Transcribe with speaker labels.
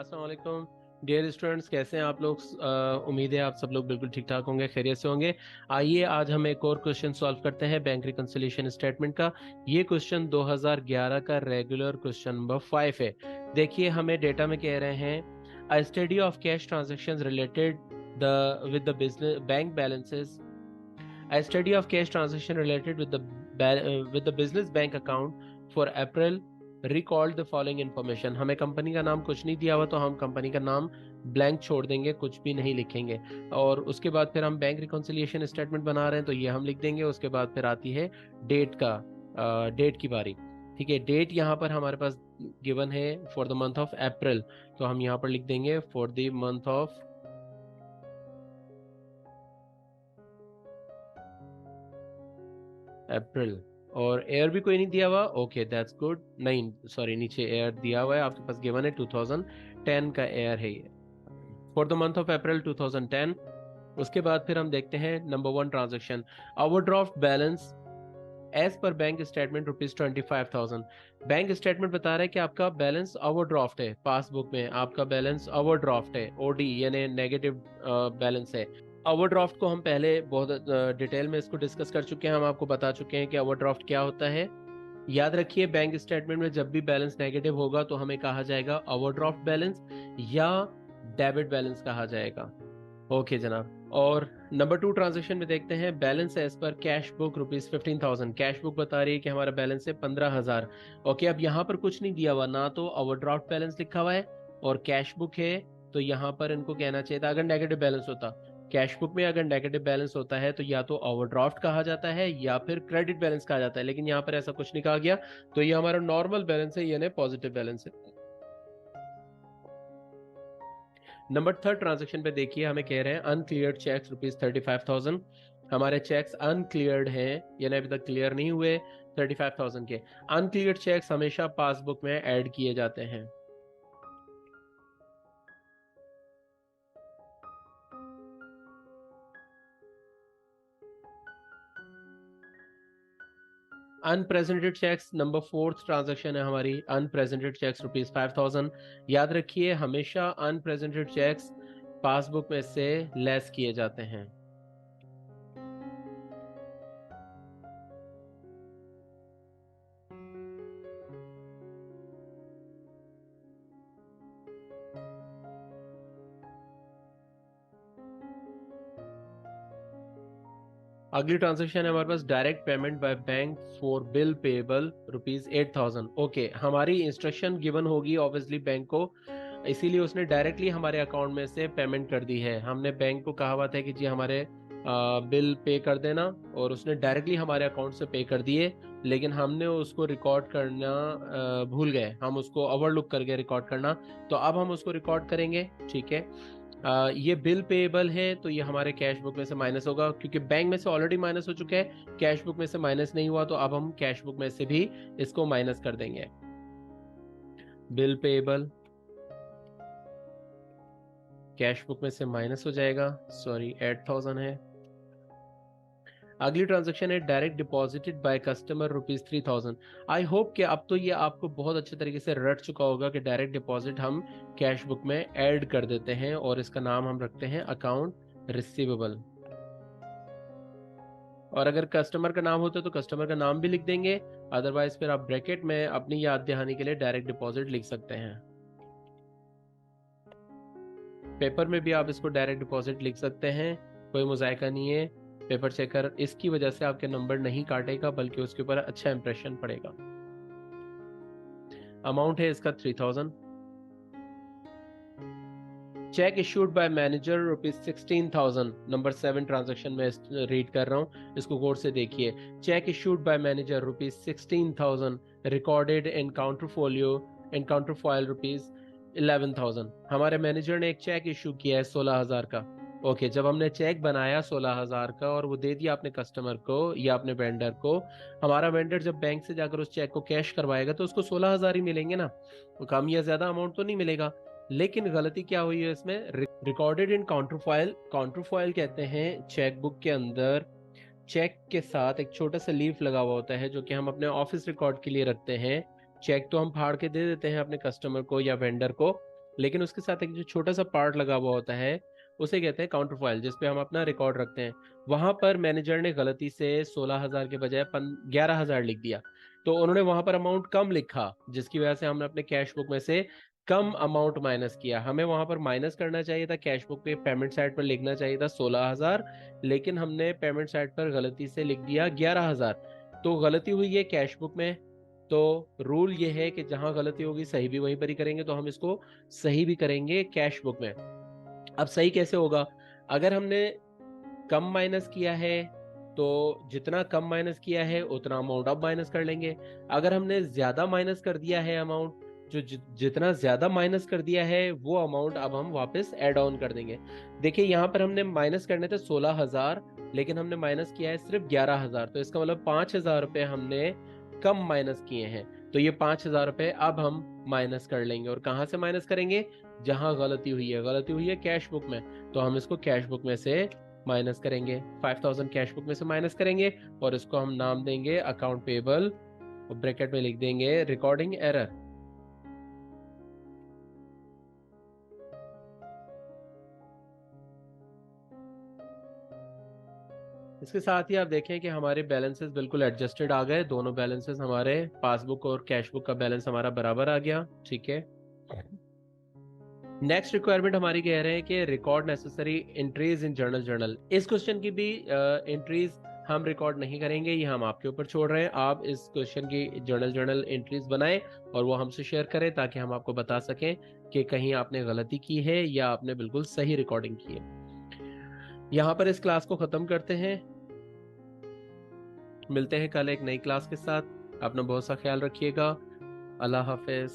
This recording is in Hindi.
Speaker 1: अस्सलाम वालेकुम डियर स्टूडेंट्स, कैसे हैं आप लोग? उम्मीद है आप सब लोग बिल्कुल ठीक ठाक होंगे, खैरियत से होंगे। आइए आज हम एक और क्वेश्चन सॉल्व करते हैं बैंक रिकंसिलिएशन स्टेटमेंट का। ये क्वेश्चन 2011 का रेगुलर क्वेश्चन नंबर 5 है। देखिए हमें डेटा में कह रहे हैं अ study of cash transactions related the with the business bank balances. A study of cash transaction related with the business bank account for April recalled the following information। हमें कंपनी का नाम कुछ नहीं दिया हुआ तो हम कंपनी का नाम ब्लैंक छोड़ देंगे, कुछ भी नहीं लिखेंगे। और उसके बाद फिर हम बैंक रिकॉन्सिलिएशन स्टेटमेंट बना रहे हैं तो ये हम लिख देंगे। उसके बाद फिर आती है डेट की बारी। ठीक है, डेट यहाँ पर हमारे पास गिवन है फॉर द मंथ ऑफ अप्रैल, तो हम यहाँ पर लिख देंगे फॉर द मंथ ऑफ अप्रैल। और एयर भी कोई नहीं दिया हुआ। Okay that's good. नहीं सॉरी, नीचे एयर दिया हुआ है, आपके पास गिवन है 2010 का एयर है ये, for the month of April 2010। उसके बाद फिर हम देखते हैं number 1 transaction, overdraft balance as per bank statement ₹25,000। Bank statement बता रहा है कि आपका बैलेंस ओवरड्राफ्ट है, पासबुक में आपका बैलेंस ओवरड्राफ्ट है, ओडी यानी नेगेटिव बैलेंस है। ओवरड्राफ्ट को हम पहले बहुत डिटेल में इसको डिस्कस कर चुके हैं, हम आपको बता चुके हैं कि ओवरड्राफ्ट क्या होता है। याद रखिए बैंक स्टेटमेंट में जब भी बैलेंस नेगेटिव होगा तो हमें कहा जाएगा ओवरड्राफ्ट बैलेंस या डेबिट बैलेंस कहा जाएगा। ओके जनाब। और नंबर 2 ट्रांजेक्शन में देखते हैं balance as per cash book ₹15,000। Cash book बता रही है कि हमारा बैलेंस है 15,000। ओके, अब यहाँ पर कुछ नहीं दिया हुआ, ना तो ओवरड्राफ्ट बैलेंस लिखा हुआ है और कैश बुक है, तो यहाँ पर इनको कहना चाहिए था अगर नेगेटिव बैलेंस होता। कैश बुक में अगर नेगेटिव बैलेंस होता है तो या तो ओवरड्राफ्ट कहा जाता है या फिर क्रेडिट बैलेंस कहा जाता है, लेकिन यहाँ पर ऐसा कुछ नहीं कहा गया, तो ये हमारा नॉर्मल बैलेंस है, यानी पॉजिटिव बैलेंस है। नंबर 3 ट्रांजेक्शन पे देखिए हमें कह रहे हैं अनक्लियर्ड चेक्स ₹35,000। हमारे चेक्स अनक्लियर्ड हैं, यानी अभी तक क्लियर नहीं हुए 35,000 के। अनक्लियर्ड चेक्स हमेशा पासबुक में ऐड किए जाते हैं। अनप्रेजेंटेड चेक्स नंबर 4 ट्रांजेक्शन है हमारी, अनप्रेजेंटेड चेक्स ₹5,000। याद रखिए हमेशा अनप्रेजेंटेड चेक्स पासबुक में से लेस किए जाते हैं। अगली ट्रांजेक्शन है हमारे पास direct payment by bank for bill payable ₹8,000। Okay, हमारी इंस्ट्रक्शन गिवन होगी ऑब्वियसली बैंक को, इसीलिए उसने डायरेक्टली हमारे अकाउंट में से पेमेंट कर दी है। हमने बैंक को कहा हुआ था कि जी हमारे बिल पे कर देना, और उसने डायरेक्टली हमारे अकाउंट से पे कर दिए, लेकिन हमने उसको रिकॉर्ड करना भूल गए, हम उसको ओवरलुक कर गए रिकॉर्ड करना, तो अब हम उसको रिकॉर्ड करेंगे। ठीक है, ये बिल पेएबल है तो ये हमारे कैश बुक में से माइनस होगा, क्योंकि बैंक में से ऑलरेडी माइनस हो चुका है, कैश बुक में से माइनस नहीं हुआ, तो अब हम कैश बुक में से भी इसको माइनस कर देंगे। बिल पेएबल कैश बुक में से माइनस हो जाएगा, सॉरी 8,000 है। अगली ट्रांजैक्शन है direct deposited by customer ₹3,000। I hope कि अब तो ये आपको बहुत अच्छे तरीके से रट चुका होगा कि डायरेक्ट डिपॉजिट हम कैश बुक में ऐड कर देते हैं और इसका नाम हम रखते हैं अकाउंट रिसीवेबल। और अगर कस्टमर का नाम होता है तो कस्टमर का नाम भी लिख देंगे, अदरवाइज फिर आप ब्रैकेट में अपनी याद दहानी के लिए डायरेक्ट डिपॉजिट लिख सकते हैं। पेपर में भी आप इसको डायरेक्ट डिपॉजिट लिख सकते हैं, कोई मुजायका नहीं है। पेपर चेकर इसकी वजह से आपके नंबर नहीं काटेगा, बल्कि उसके ऊपर अच्छा इंप्रेशन पड़ेगा। अमाउंट है इसका 3,000। Cheque issued by manager ₹16,000। Number 7 transaction में रीड कर रहा हूँ, इसको गौर से देखिए। Cheque issued by manager ₹16,000 recorded in counterfolio in counterfoil ₹11,000। हमारे मैनेजर ने एक चेक इशू किया है 16,000 का। ओके, जब हमने चेक बनाया 16,000 का और वो दे दिया अपने कस्टमर को या अपने वेंडर को, हमारा वेंडर जब बैंक से जाकर उस चेक को कैश करवाएगा तो उसको 16,000 ही मिलेंगे ना, वो कम या ज्यादा अमाउंट तो नहीं मिलेगा। लेकिन गलती क्या हुई है इसमें, रिकॉर्डेड इन काउंटरफॉइल। काउंटरफॉइल कहते हैं चेक बुक के अंदर चेक के साथ एक छोटा सा लीफ लगा हुआ होता है, जो कि हम अपने ऑफिस रिकॉर्ड के लिए रखते हैं। चेक तो हम फाड़ के दे देते हैं अपने कस्टमर को या वेंडर को, लेकिन उसके साथ एक जो छोटा सा पार्ट लगा हुआ होता है उसे कहते हैं काउंटर फाइल, जिसपे हम अपना रिकॉर्ड रखते हैं। वहां पर मैनेजर ने गलती से 16,000 के बजाय 11,000 लिख दिया, तो उन्होंने वहां पर अमाउंट कम लिखा, जिसकी वजह से हमने अपने कैश बुक में से कम अमाउंट माइनस किया। हमें वहां पर माइनस करना चाहिए था, कैश बुक पे पेमेंट साइड पर लिखना चाहिए था 16,000, लेकिन हमने पेमेंट साइड पर गलती से लिख दिया 11,000। तो गलती हुई है कैश बुक में। तो रूल ये है कि जहां गलती होगी सही भी वहीं पर ही करेंगे, तो हम इसको सही भी करेंगे कैश बुक में। अब सही कैसे होगा? अगर हमने कम माइनस किया है तो जितना कम माइनस किया है उतना अमाउंट अब माइनस कर लेंगे। अगर हमने ज्यादा माइनस कर दिया है अमाउंट, जो जितना ज्यादा माइनस कर दिया है वो अमाउंट अब हम वापस ऐड ऑन कर देंगे। देखिए यहाँ पर हमने माइनस करने थे 16,000, लेकिन हमने माइनस किया है सिर्फ 11,000, तो इसका मतलब 5,000 रुपये हमने कम माइनस किए हैं। तो ये 5,000 रुपये अब हम माइनस कर लेंगे। और कहाँ से माइनस करेंगे? जहां गलती हुई है। गलती हुई है कैश बुक में, तो हम इसको कैश बुक में से माइनस करेंगे। 5,000 कैश बुक में से माइनस करेंगे और इसको हम नाम देंगे अकाउंट पेबल, और ब्रैकेट में लिख देंगे रिकॉर्डिंग एरर। इसके साथ ही आप देखें कि हमारे बैलेंसेस बिल्कुल एडजस्टेड आ गए। दोनों बैलेंसेस हमारे पासबुक और कैश बुक का बैलेंस हमारा बराबर आ गया। ठीक है। नेक्स्ट रिक्वायरमेंट हमारी कह रहे हैं कि record necessary entries in journal. इस क्वेश्चन की भी एंट्रीज हम रिकॉर्ड नहीं करेंगे, ये हम आपके ऊपर छोड़ रहे हैं। आप इस क्वेश्चन की जर्नल एंट्रीज बनाएं और वो हमसे शेयर करें, ताकि हम आपको बता सकें कि कहीं आपने गलती की है या आपने बिल्कुल सही रिकॉर्डिंग की है। यहाँ पर इस क्लास को खत्म करते हैं। मिलते हैं कल एक नई क्लास के साथ। अपना बहुत सा ख्याल रखिएगा। अल्लाह हाफिज।